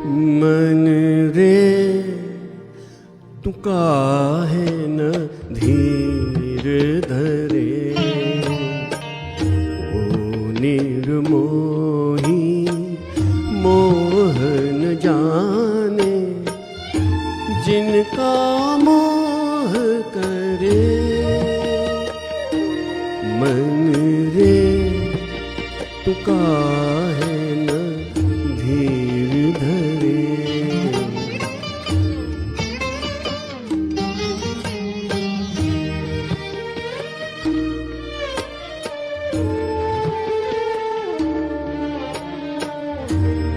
मन रे तू काहे न धीर धरे, ओ निर्मोही मोह न जाने, जिनका मोह करे। मन रे तू काहे न धीर धरे।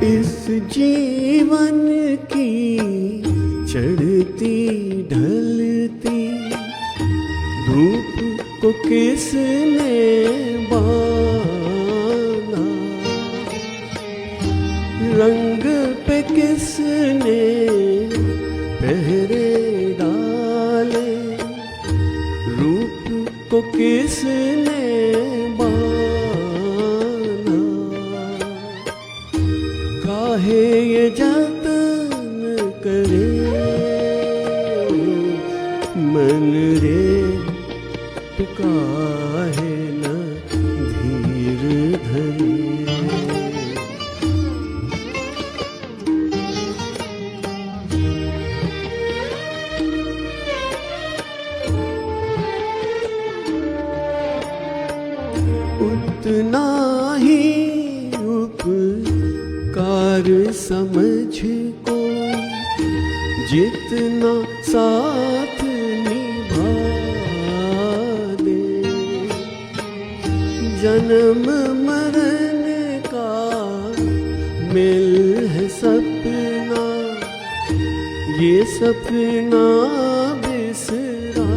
इस जीवन की चढ़ती ढलती धूप को किसने बांधा, रंग पे किसने पहरे डाले, रूप को किसने बांधा। काहे ये जतन करे, मन रे तू काहे न धीर धरे। उतना ही उपकार समझ को जितना साथ निभा दे। जन्म मरण का मिल है सपना, ये सपना बिसरा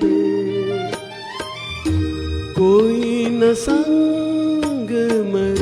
दे। कोई न संग में